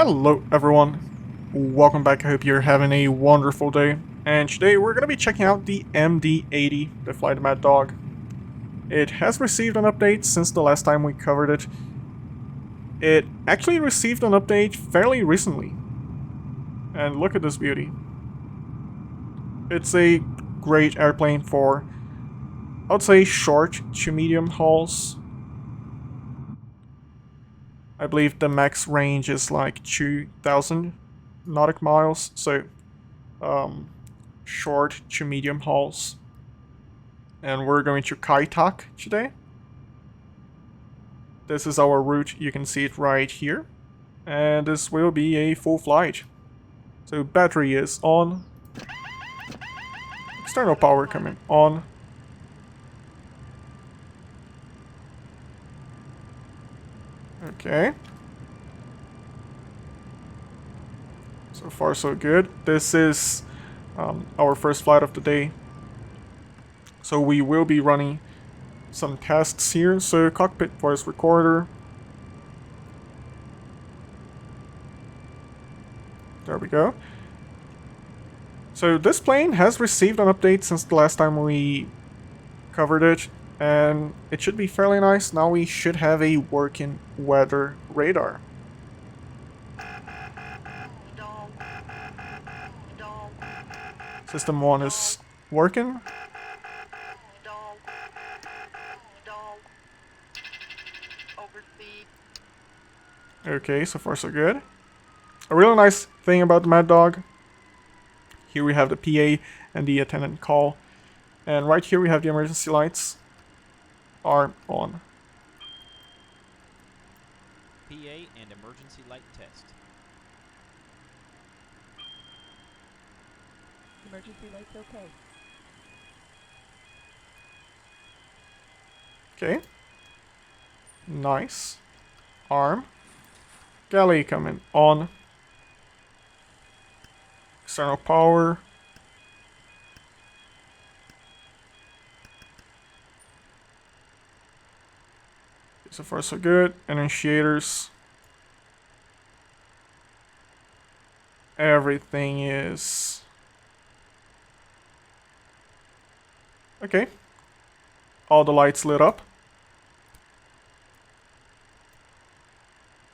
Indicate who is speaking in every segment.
Speaker 1: Hello everyone, welcome back. I hope you're having a wonderful day. And today we're going to be checking out the MD-80, the Fly the Maddog. It has received an update since the last time we covered it. It actually received an update fairly recently. And look at this beauty. It's a great airplane for, I would say, short to medium hauls. I believe the max range is like 2,000 nautical miles, so short to medium hauls. And we're going to Takeoff today. This is our route, you can see it right here. And this will be a full flight. So battery is on. External power coming on. Okay. So far so good. This is our first flight of the day. So we will be running some tests here. So cockpit voice recorder. There we go. So this plane has received an update since the last time we covered it. And it should be fairly nice. Now we should have a working weather radar. System 1 is working. Okay, so far so good. A really nice thing about the Maddog. Here we have the PA and the attendant call. And right here we have the emergency lights are on.
Speaker 2: PA and emergency light test.
Speaker 3: Emergency lights okay.
Speaker 1: Okay. Nice. Arm. Galley coming on. External power. So far so good. Initiators. Everything is okay. All the lights lit up.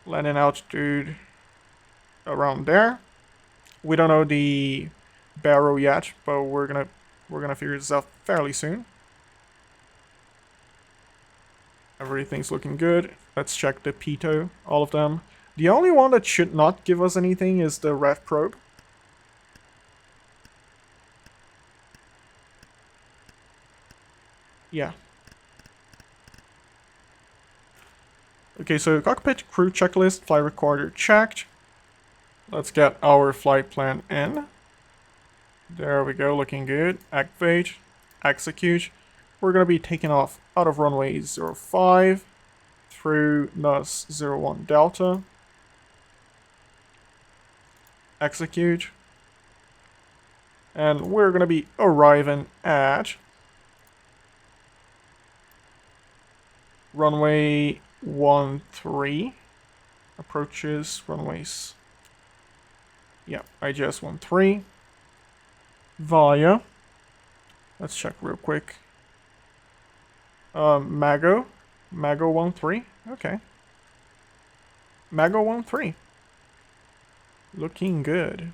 Speaker 1: Landing altitude around there. We don't know the barrel yet, but we're gonna figure this out fairly soon. Everything's looking good. Let's check the pitot, all of them. The only one that should not give us anything is the ref probe. Yeah. Okay, so cockpit crew checklist, flight recorder checked. Let's get our flight plan in. There we go, looking good. Activate, execute. We're going to be taking off out of runway 05 through NUS 01 Delta. Execute. And we're going to be arriving at runway 13. Approaches runways. Yeah, IGS 13. Via. Let's check real quick. Mago 13. Okay. Mago 13. Looking good.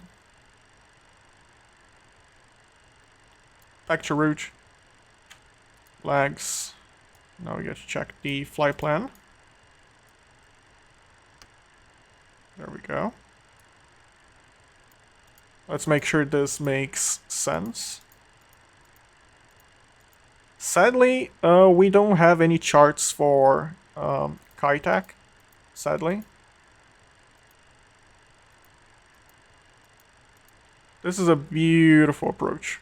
Speaker 1: Back to route. Flags. Now we got to check the flight plan. There we go. Let's make sure this makes sense. Sadly, we don't have any charts for Takeoff. Sadly. This is a beautiful approach.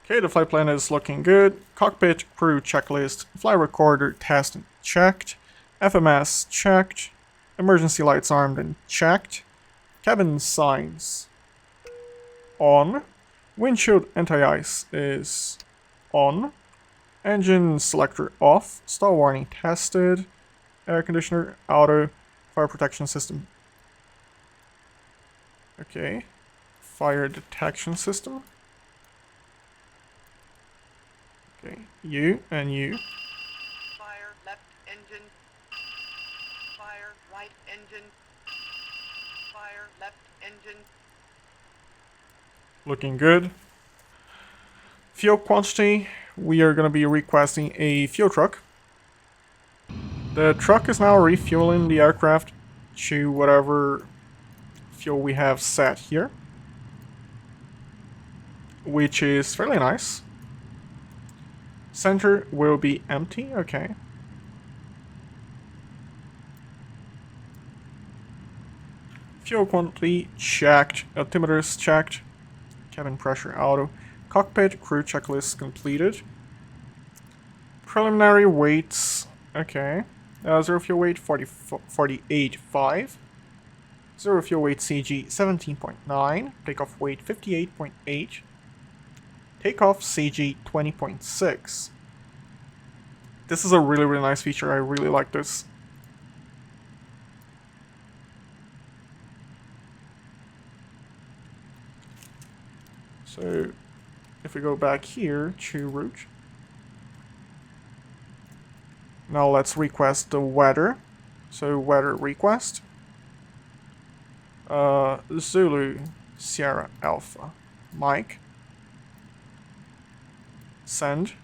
Speaker 1: Okay, the flight plan is looking good. Cockpit crew checklist, flight recorder test checked, FMS checked, emergency lights armed and checked, cabin signs on, windshield anti-ice is on, engine selector off, stall warning tested, air conditioner, auto, fire protection system Okay. Fire detection system. Okay. You and you.
Speaker 3: Fire left engine. Fire right engine. Fire left engine.
Speaker 1: Looking good. Fuel quantity. We are going to be requesting a fuel truck. The truck is now refueling the aircraft to whatever fuel we have set here, which is fairly nice. Center will be empty, okay. Fuel quantity checked, altimeters checked, cabin pressure auto, cockpit crew checklist completed. Preliminary weights, okay. Zero fuel weight 48.5. Zero fuel weight CG 17.9. Takeoff weight 58.8. Takeoff CG 20.6. This is a really, really nice feature. I really like this. So, if we go back here to route. Now let's request the weather. So, weather request. Zulu Sierra Alpha. Mike. Send.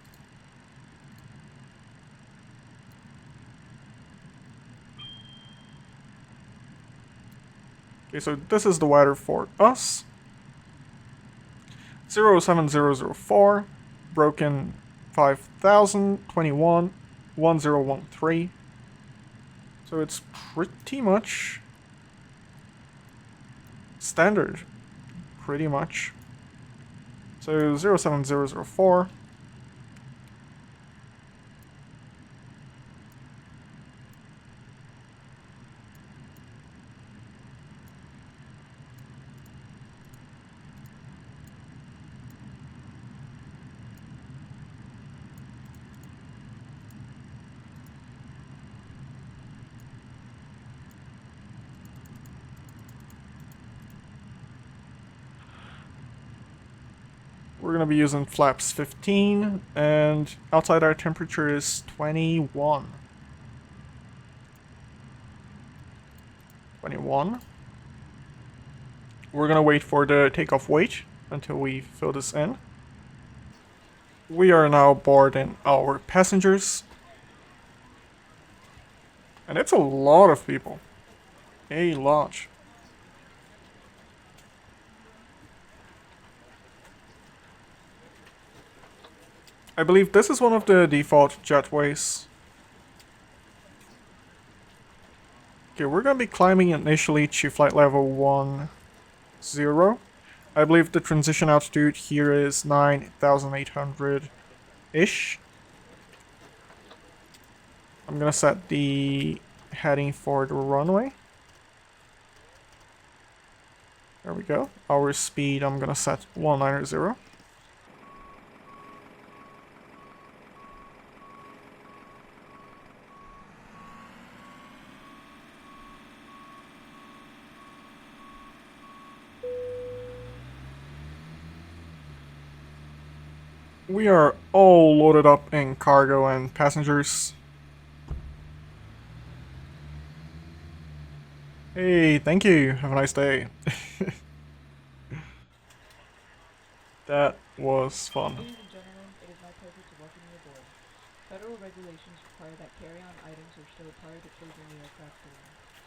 Speaker 1: Okay, so this is the weather for us. 07004, broken 5000, 21, 1013. So it's pretty much standard. Pretty much. So 07004. We're going to be using flaps 15, and outside our temperature is 21. 21. We're going to wait for the takeoff weight until we fill this in. We are now boarding our passengers. And it's a lot of people. A lot. I believe this is one of the default jetways. Okay, we're gonna be climbing initially to flight level 10. I believe the transition altitude here is 9,800-ish. I'm gonna set the heading for the runway. There we go. Our speed I'm gonna set 190. We are all loaded up in cargo and passengers. Hey, thank you. Have a nice day. That was fun.
Speaker 4: Ladies and gentlemen, it is my pleasure to welcome you aboard. Federal regulations require that carry-on items are stowed prior to closing the aircraft door.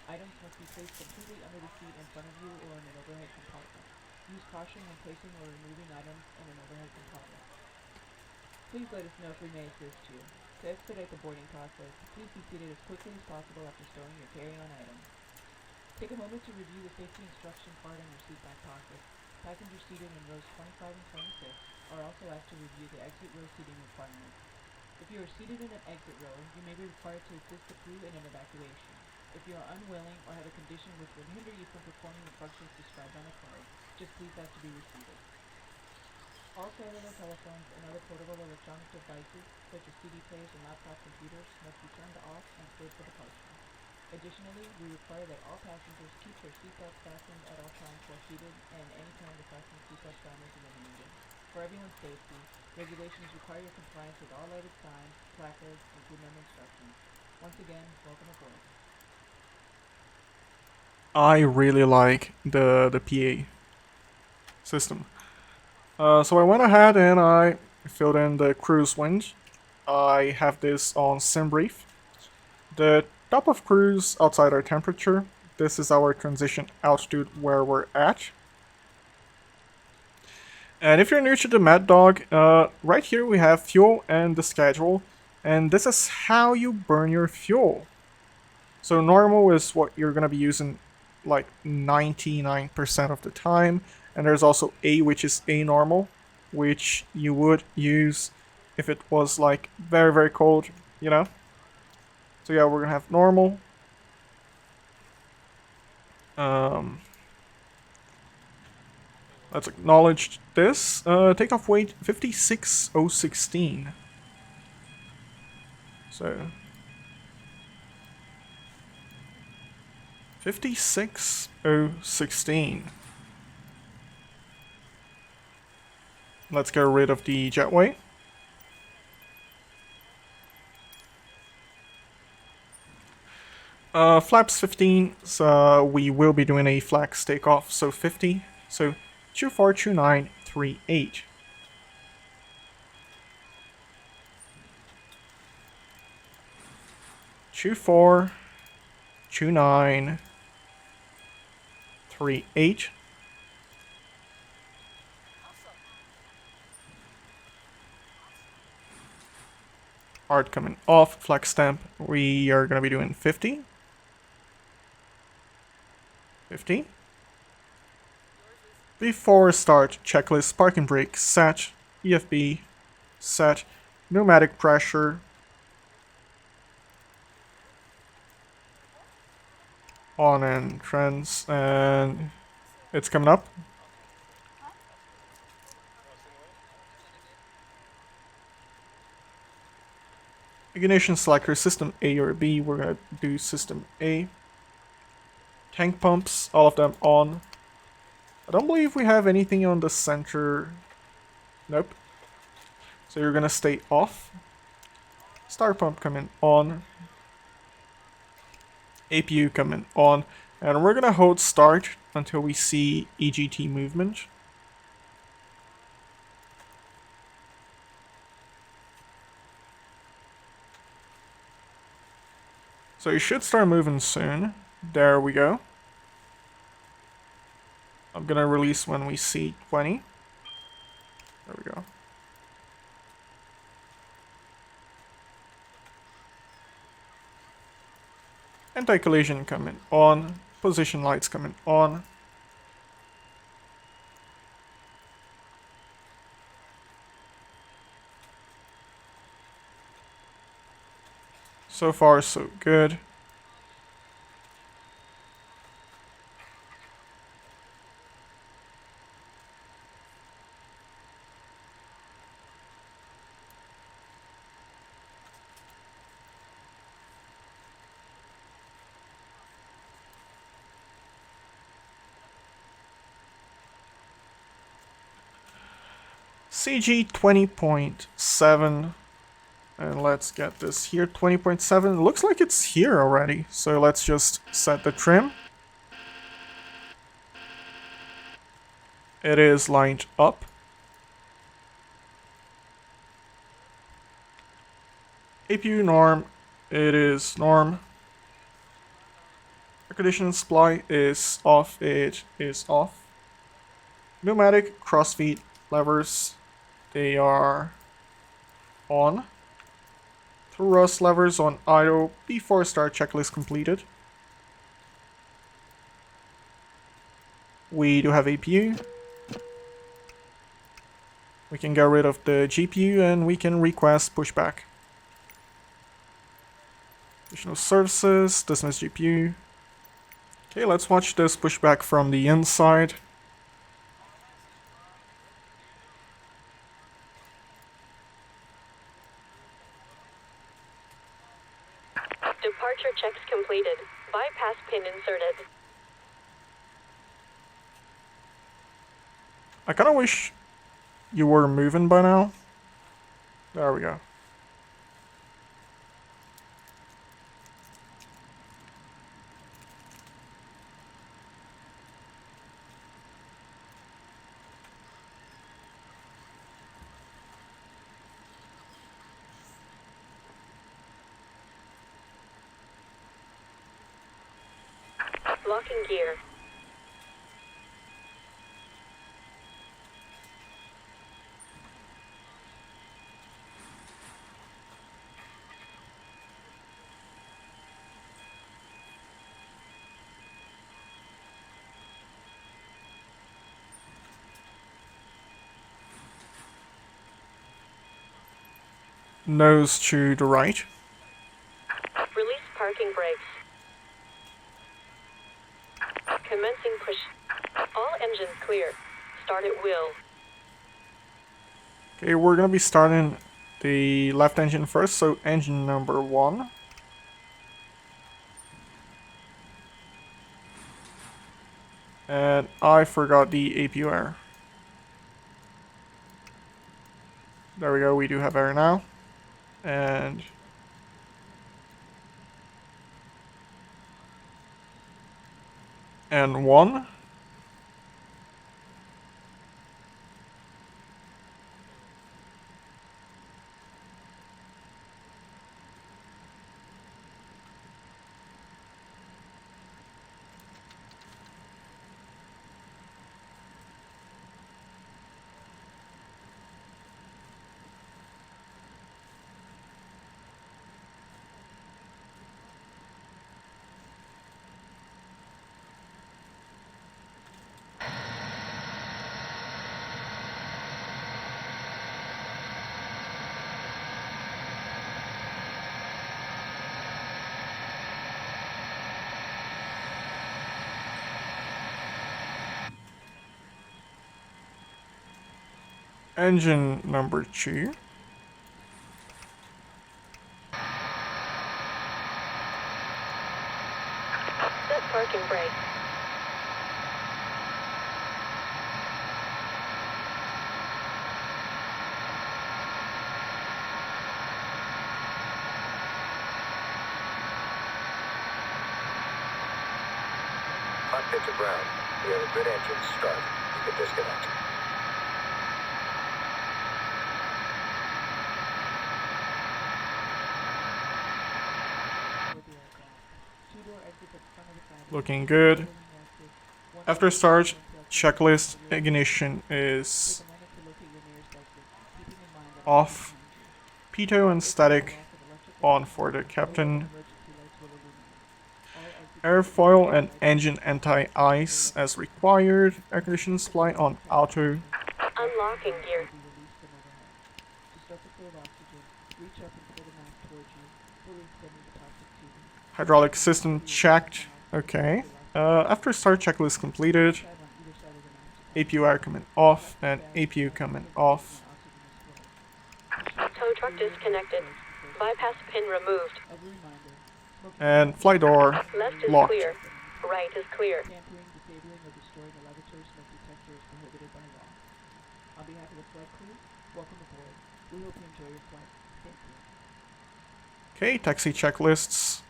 Speaker 4: Items must be placed completely under the seat in front of you or in an overhead compartment. Use caution when placing or removing items in an overhead compartment. Please let us know if we may assist you. To expedite the boarding process, please be seated as quickly as possible after stowing your carry-on items. Take a moment to review the safety instruction card on your seat back pocket. Passengers seated in rows 25 and 26 are also asked to review the exit row seating requirements. If you are seated in an exit row, you may be required to assist the crew in an evacuation. If you are unwilling or have a condition which would hinder you from performing the functions described on the card, just please ask to be reseated. All cellular telephones and other portable electronic devices, such as CD players and laptop computers, must be turned off and stored for departure. Additionally, we require that all passengers keep their seatbelts fastened at all times while seated and anytime to fasten seatbelt sign is eliminated. For everyone's safety, regulations require your compliance with all lighted signs, placards, and crew member instructions. Once again, welcome aboard.
Speaker 1: I really like the PA system. So I went ahead and I filled in the cruise wind. I have this on Simbrief. The top of cruise outside our temperature. This is our transition altitude where we're at. And if you're new to the Maddog, right here we have fuel and the schedule. And this is how you burn your fuel. So normal is what you're going to be using like 99% of the time. And there's also A, which is A normal, which you would use if it was like very, very cold, you know? So yeah, we're going to have normal. Let's acknowledge this. Takeoff weight 56016. So 56016. Let's get rid of the jetway. Flaps 15, so we will be doing a flex takeoff, so 50. So 242938. Two 42938. Hard coming off, flex stamp. We are gonna be doing 50. 50. Before start, checklist, parking brake, set, EFB, set, pneumatic pressure, on and trends, and it's coming up. Ignition selector, system A or B, we're gonna do system A. Tank pumps, all of them on. I don't believe we have anything on the center. Nope. So you're gonna stay off. Star pump coming on. APU coming on. And we're gonna hold start until we see EGT movement. So you should start moving soon. There we go. I'm gonna release when we see 20. There we go. Anti-collision coming on. Position lights coming on. So far, so good. CG 20.7. And let's get this here, 20.7. Looks like it's here already. So let's just set the trim. It is lined up. APU norm. It is norm. Air conditioning supply is off. It is off. Pneumatic crossfeed levers. They are on. Thrust levers on idle before start checklist completed. We do have APU. We can get rid of the GPU and we can request pushback. Additional services, dismiss GPU. Okay, let's watch this pushback from the inside.
Speaker 5: Departure checks completed. Bypass pin inserted.
Speaker 1: I kind of wish you were moving by now. There we go.
Speaker 5: Locking gear.
Speaker 1: Nose to the right.
Speaker 5: Release parking brakes. Commencing push. All engines clear. Start at will.
Speaker 1: Okay, we're gonna be starting the left engine first, so engine number 1. And I forgot the APU air. There we go, we do have air now. And one. Engine number 2.
Speaker 5: Set parking brake.
Speaker 6: Cockpit to ground. We have a good engine start. You can disconnect.
Speaker 1: Looking good. After start, checklist ignition is off. Pitot and static on for the captain. Airfoil and engine anti-ice as required. Air conditioning supply on auto.
Speaker 5: Unlocking gear.
Speaker 1: Hydraulic system checked. Okay. After start, checklist completed. APU air coming off and APU coming off.
Speaker 5: Tow truck disconnected. Bypass pin removed.
Speaker 1: And flight door
Speaker 5: Left is
Speaker 1: locked.
Speaker 5: clear. Right is clear.
Speaker 4: Tampering, disabling, or destroying the laboratory smoke detector is prohibited by law. On behalf of the flight crew, welcome aboard. We hope you enjoy your flight. Thank you.
Speaker 1: Okay, taxi checklists.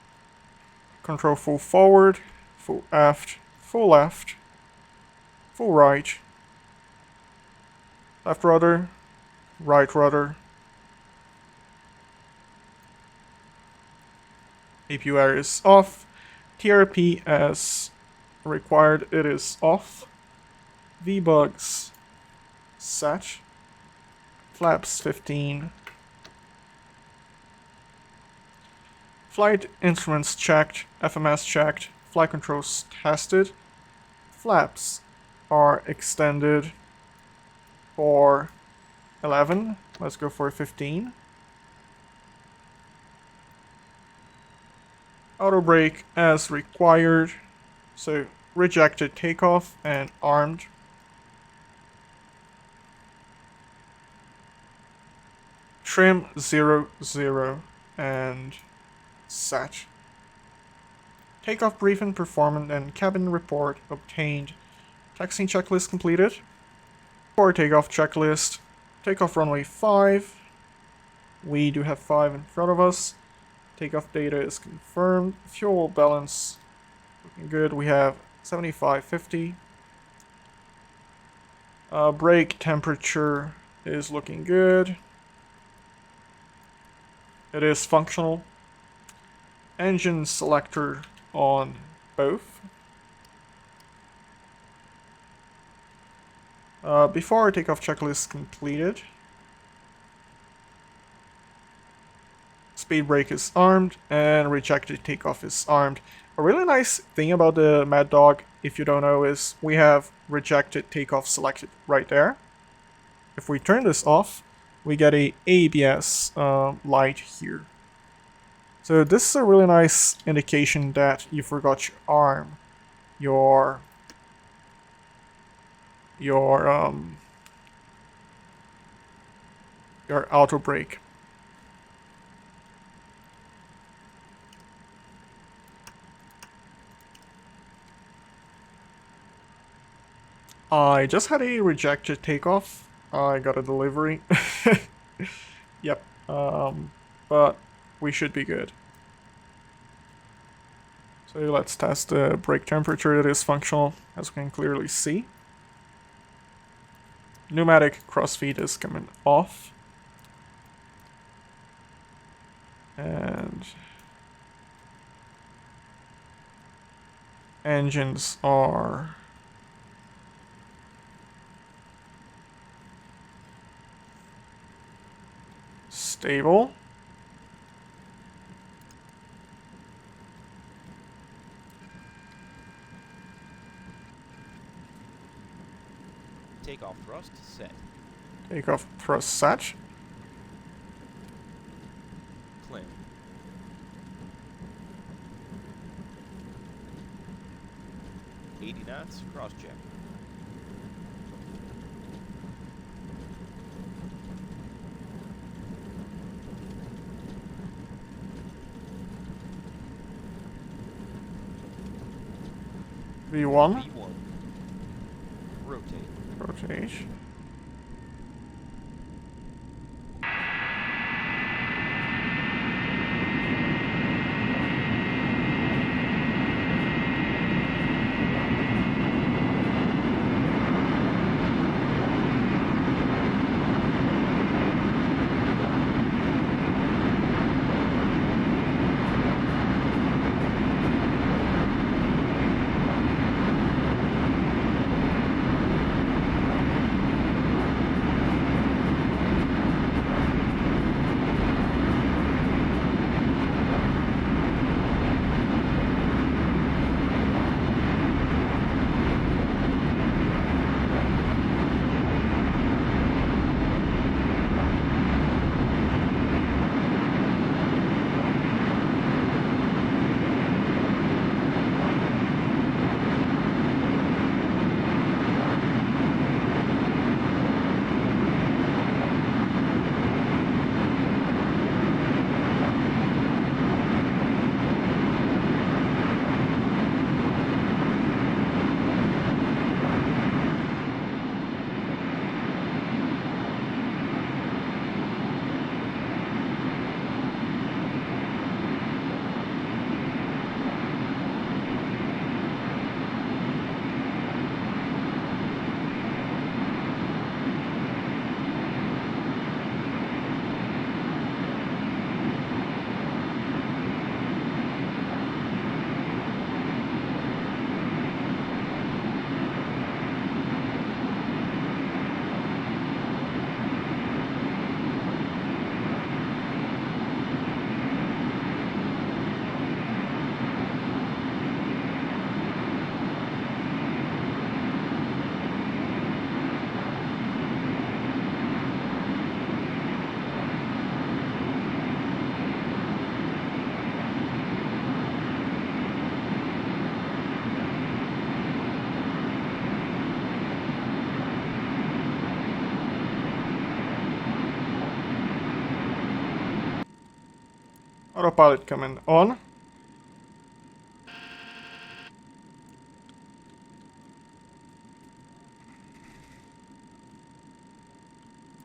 Speaker 1: Control full forward, full aft, full left, full right, left rudder, right rudder. APU air is off. TRP as required, it is off. V-bugs set. Flaps 15. Flight instruments checked, FMS checked, flight controls tested. Flaps are extended for 11. Let's go for 15. Auto brake as required. So rejected takeoff and armed. Trim 0, 0 and set. Takeoff briefing performed and cabin report obtained. Taxiing checklist completed. For takeoff checklist, takeoff runway 5. We do have 5 in front of us. Takeoff data is confirmed. Fuel balance looking good. We have 7550. Brake temperature is looking good. It is functional. Engine selector on both. Before our takeoff checklist completed, speed brake is armed and rejected takeoff is armed. A really nice thing about the Maddog, if you don't know, is we have rejected takeoff selected right there. If we turn this off, we get a ABS light here. So this is a really nice indication that you forgot your arm, your auto brake. I just had a rejected takeoff. I got a delivery. Yep. But we should be good. So let's test the brake temperature. It is functional, as we can clearly see. Pneumatic crossfeed is coming off. And engines are stable.
Speaker 2: Takeoff thrust set.
Speaker 1: Takeoff thrust set.
Speaker 2: Clear. knots, cross check.
Speaker 1: V1.
Speaker 2: V1. Rotate.
Speaker 1: Rotate. Autopilot coming on.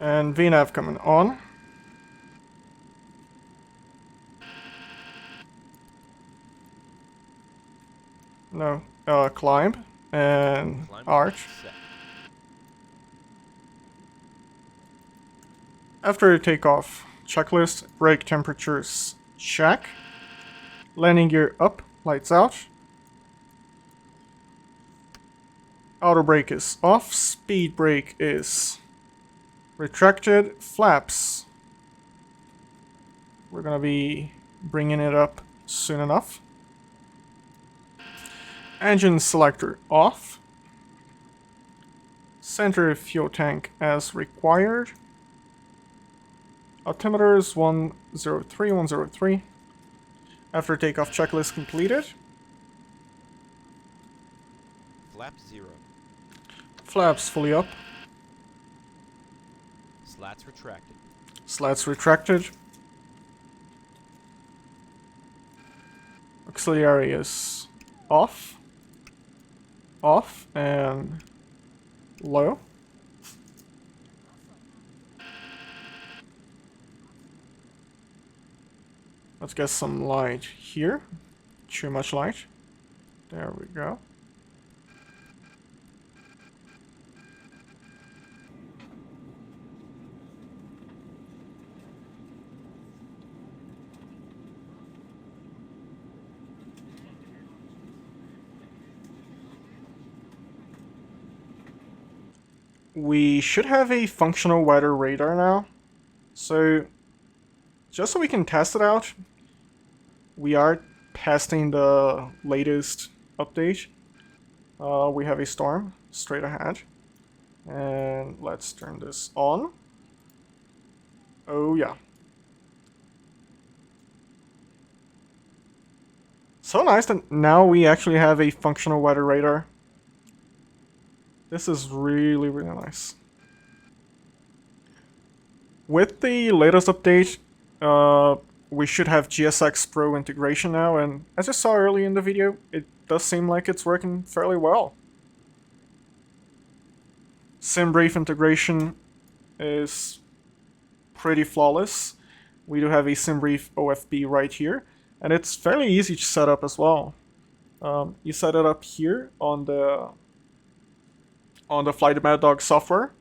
Speaker 1: And VNAV coming on. No, climb and
Speaker 2: Climb
Speaker 1: arch.
Speaker 2: set.
Speaker 1: After takeoff, checklist, brake temperatures, check. Landing gear up, lights out. Auto brake is off, speed brake is retracted, flaps. We're gonna be bringing it up soon enough. Engine selector off. Center fuel tank as required. Altimeter is 103, 103. After takeoff checklist completed.
Speaker 2: Flap 0.
Speaker 1: Flaps fully up.
Speaker 2: Slats retracted.
Speaker 1: Slats retracted. Auxiliary is off. Off and low. Let's get some light here. Too much light. There we go. We should have a functional weather radar now. So, just so we can test it out, we are testing the latest update. We have a storm straight ahead. And let's turn this on. Oh yeah. So nice that now we actually have a functional weather radar. This is really, really nice. With the latest update, we should have GSX Pro integration now, and as you saw earlier in the video, it does seem like it's working fairly well. Simbrief integration is pretty flawless. We do have a Simbrief OFB right here, and it's fairly easy to set up as well. You set it up here on the Flight Maddog software.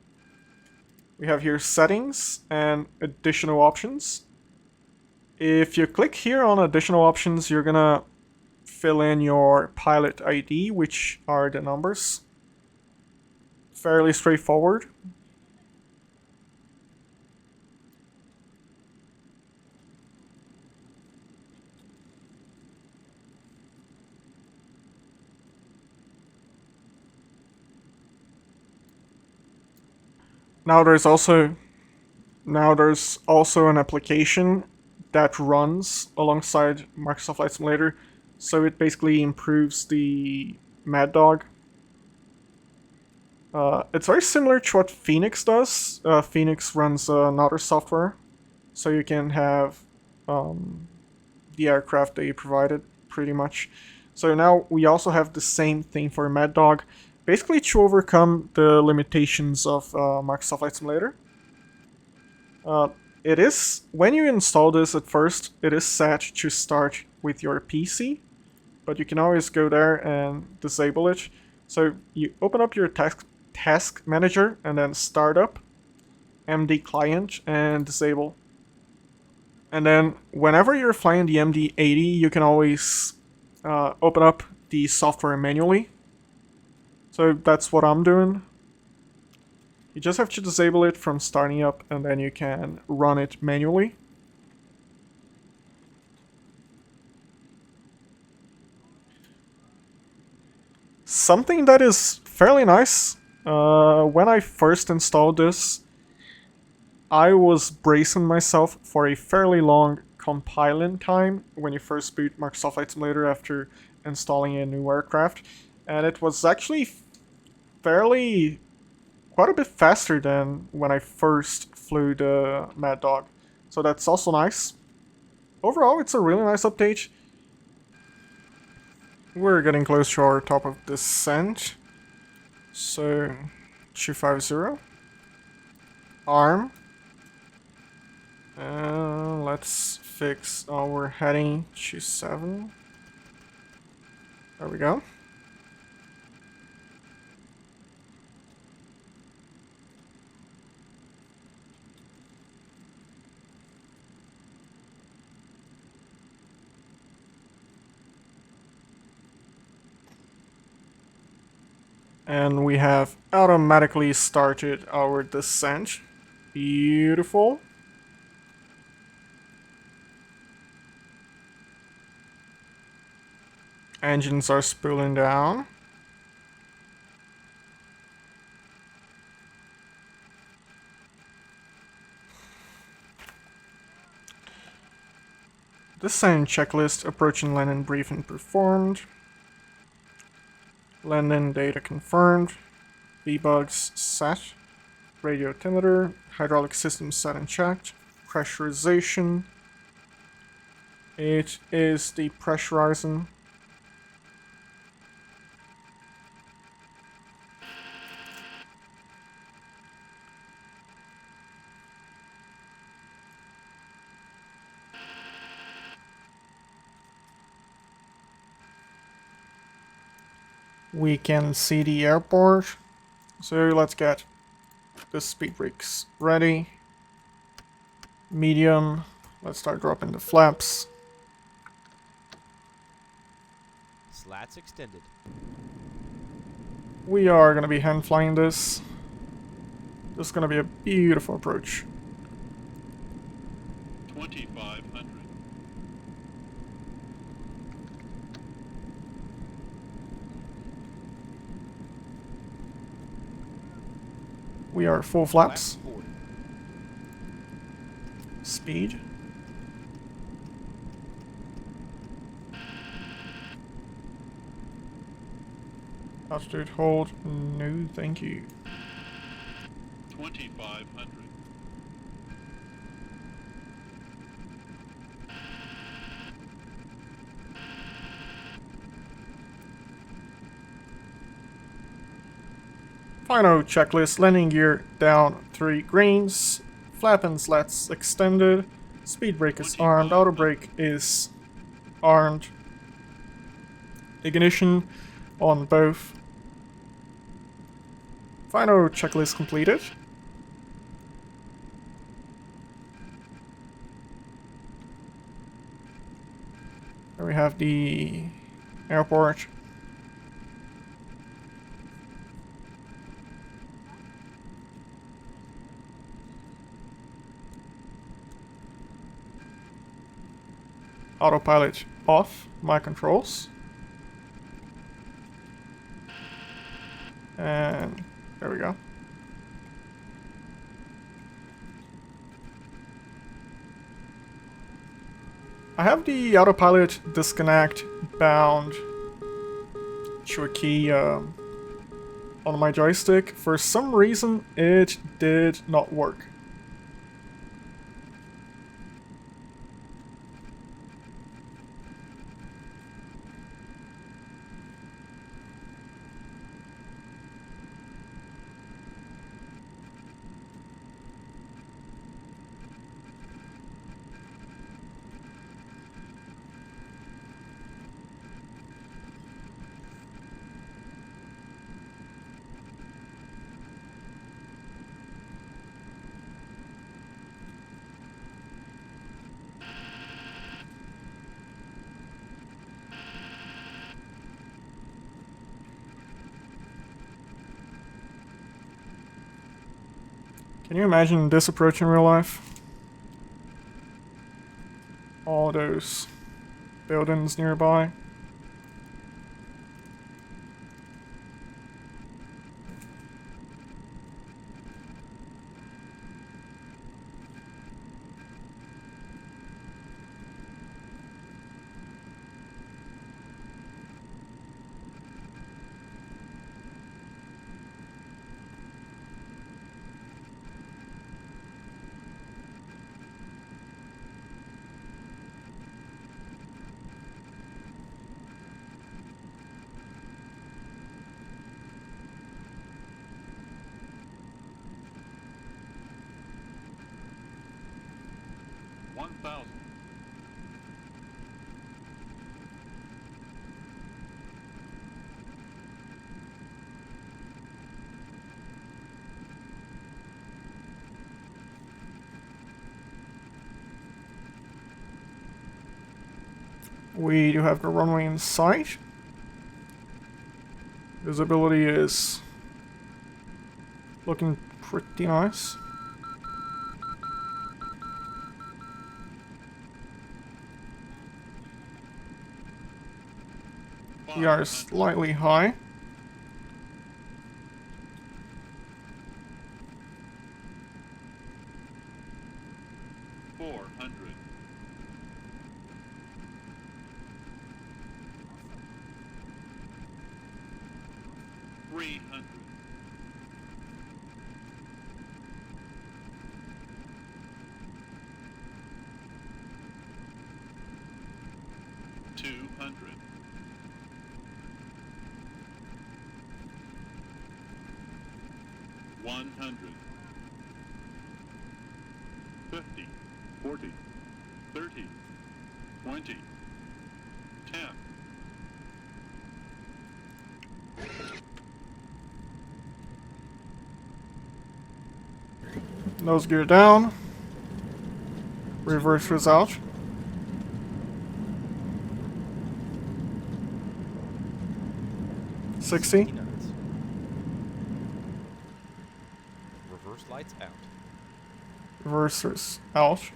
Speaker 1: We have here settings and additional options. If you click here on additional options, you're gonna fill in your pilot ID, which are the numbers. Fairly straightforward. Now there's also an application that runs alongside Microsoft Flight Simulator, so it basically improves the Maddog. It's very similar to what Phoenix does. Phoenix runs another software, so you can have the aircraft they provided, pretty much. So now we also have the same thing for Maddog, basically to overcome the limitations of Microsoft Flight Simulator. It is, when you install this at first, it is set to start with your PC, but you can always go there and disable it. So you open up your task manager and then start up, MD client, and disable. And then whenever you're flying the MD-80, you can always open up the software manually. So that's what I'm doing. You just have to disable it from starting up, and then you can run it manually. Something that is fairly nice, when I first installed this, I was bracing myself for a fairly long compiling time when you first boot Microsoft Flight Simulator after installing a new aircraft, and it was actually quite a bit faster than when I first flew the Maddog. So that's also nice. Overall, it's a really nice update. We're getting close to our top of descent. So, 250. arm. Let's fix our heading to 7. There we go. And we have automatically started our descent. Beautiful. Engines are spooling down. Descent checklist approaching landing briefing performed. Landing data confirmed. V-bugs set. Radio altimeter. Hydraulic system set and checked. Pressurization. It is depressurizing. We can see the airport. So let's get the speed brakes ready. Medium. Let's start dropping the flaps.
Speaker 2: Slats extended.
Speaker 1: We are going to be hand flying this. This is going to be a beautiful approach.
Speaker 7: 2500.
Speaker 1: We are full flaps.
Speaker 2: 40.
Speaker 1: Speed. Altitude hold. No, thank you.
Speaker 7: 2500.
Speaker 1: Final checklist. Landing gear down 3 greens. Flap and slats extended. Speed brake is armed. Auto brake is armed. Ignition on both. Final checklist completed. Here we have the airport. Autopilot off, my controls. And there we go. I have the autopilot disconnect bound to a key on my joystick. For some reason, it did not work. Can you imagine this approach in real life? All those buildings nearby.
Speaker 7: 1,000.
Speaker 1: We do have the runway in sight. Visibility is looking pretty nice. We are
Speaker 7: 500.
Speaker 1: slightly high.
Speaker 7: Four hundred. 300. 200. 100. 50. 40. 30. 20. 10.
Speaker 1: Nose gear down. Reverse was out. $60.
Speaker 2: knots. Reverse lights out.
Speaker 1: Reversers out.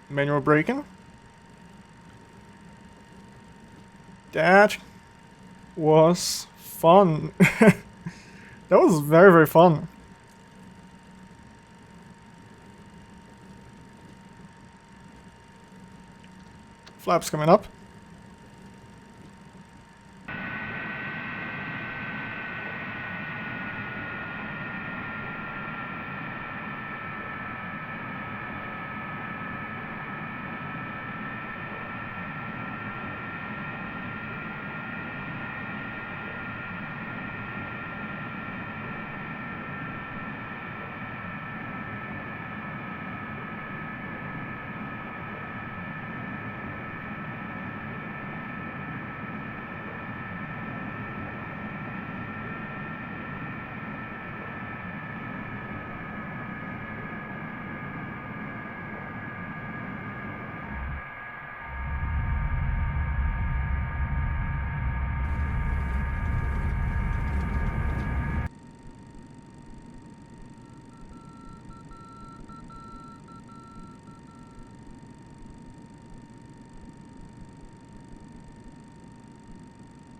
Speaker 1: Manual braking. That was fun. That was very, very fun. Flaps coming up.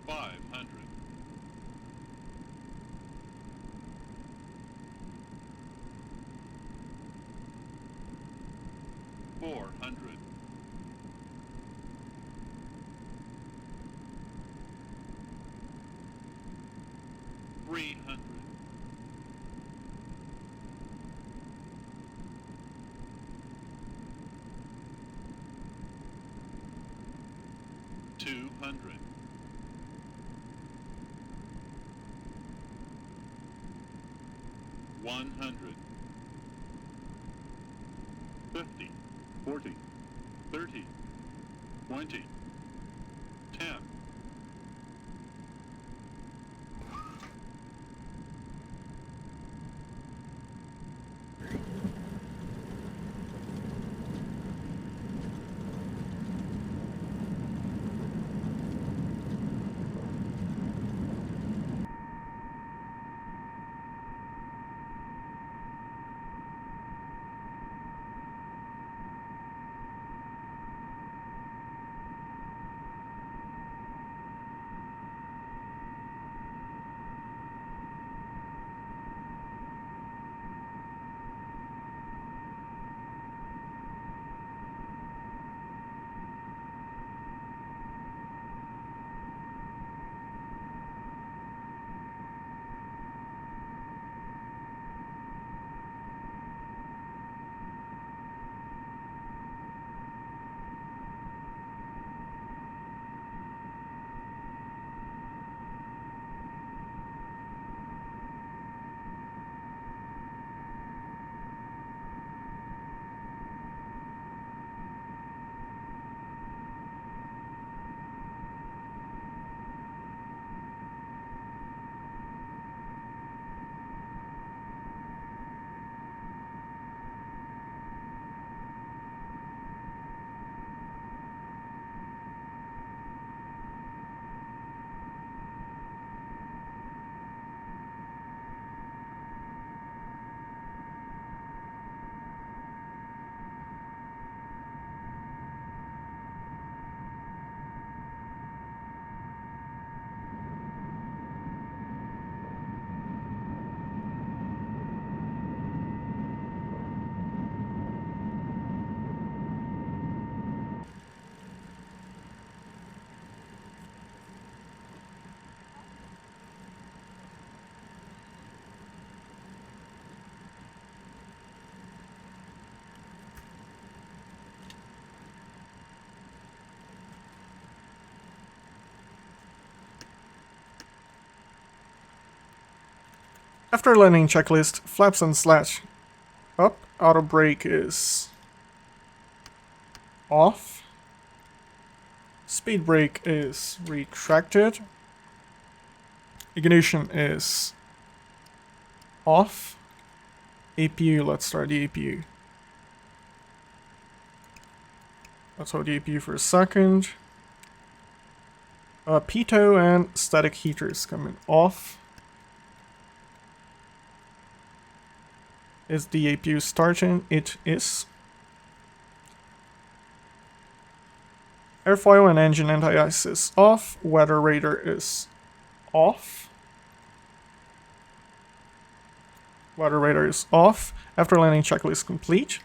Speaker 7: Five hundred. 400. 300. 200. 100. 50. 40. 30. 20. 10.
Speaker 1: After landing checklist, flaps and slash up. Auto brake is off. Speed brake is retracted. Ignition is off. APU, let's start the APU. Let's hold the APU for a second. Pitot and static heaters coming off. Is the APU starting? It is. Airfoil and engine anti-ice is off. Weather radar is off. Weather radar is off. After landing checklist complete.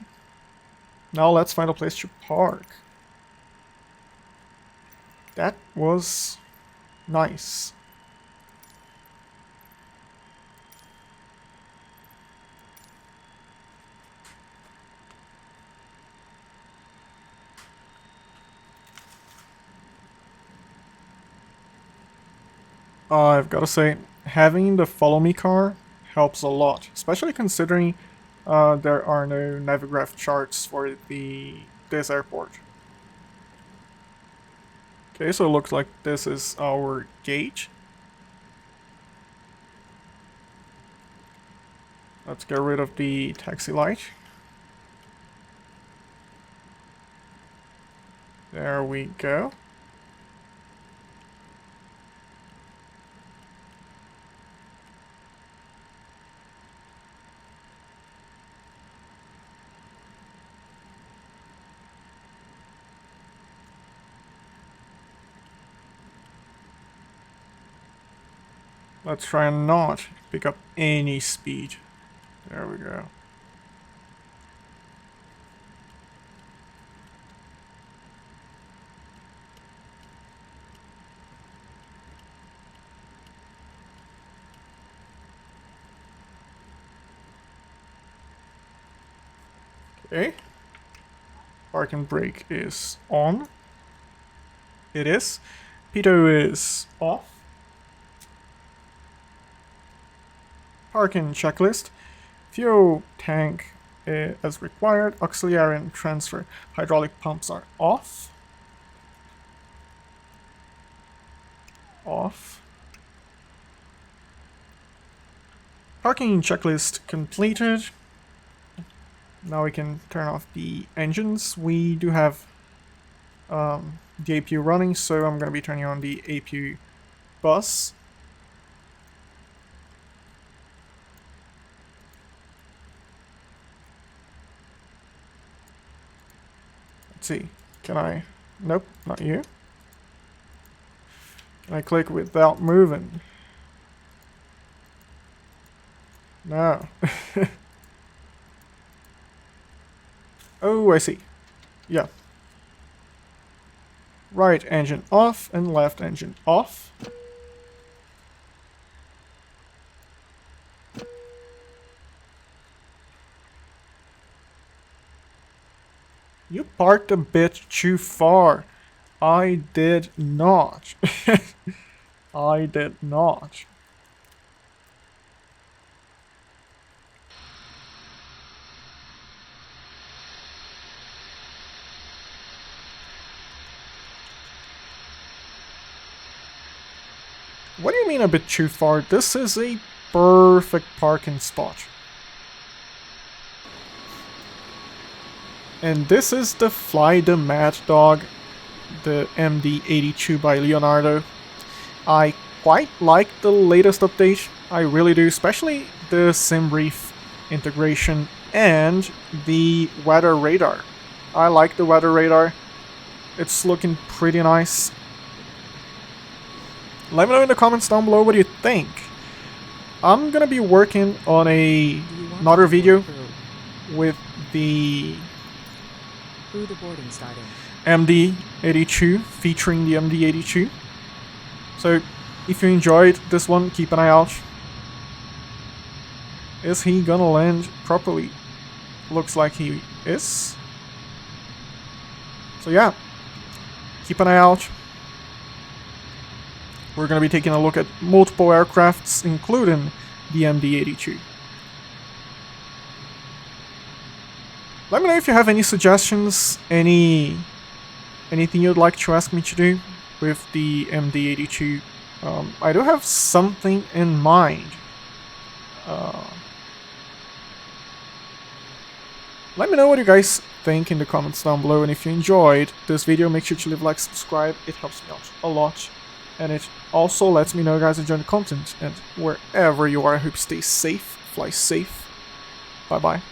Speaker 1: Now let's find a place to park. That was nice. I've got to say, having the follow me car helps a lot, especially considering there are no Navigraph charts for this airport. Okay, so it looks like this is our gate. Let's get rid of the taxi light. There we go. Let's try and not pick up any speed. There we go. Okay. Parking brake is on. It is. Pitot is off. Parking checklist. Fuel tank as required. Auxiliary and transfer hydraulic pumps are off. Off. Parking checklist completed. Now we can turn off the engines. We do have the APU running, so I'm going to be turning on the APU bus. Let's see. Can I? Nope, not you. Can I click without moving? No. Oh, I see. Yeah. Right engine off and left engine off. You parked a bit too far. I did not. I did not. What do you mean a bit too far? This is a perfect parking spot. And this is the Fly the Maddog, the MD-82 by Leonardo. I quite like the latest update. I really do, especially the Simbrief integration and the weather radar. I like the weather radar. It's looking pretty nice. Let me know in the comments down below what you think. I'm gonna be working on another video with the MD-82, featuring the MD-82. So if you enjoyed this one, keep an eye out. Is he gonna land properly? Looks like he is. So yeah, keep an eye out. We're going to be taking a look at multiple aircrafts, including the MD-82. Let me know if you have any suggestions, anything you'd like to ask me to do with the MD-82. I do have something in mind. Let me know what you guys think in the comments down below, and if you enjoyed this video, make sure to leave a like, subscribe. It helps me out a lot, and it also lets me know you guys enjoy the content. And wherever you are, I hope you stay safe, fly safe. Bye bye.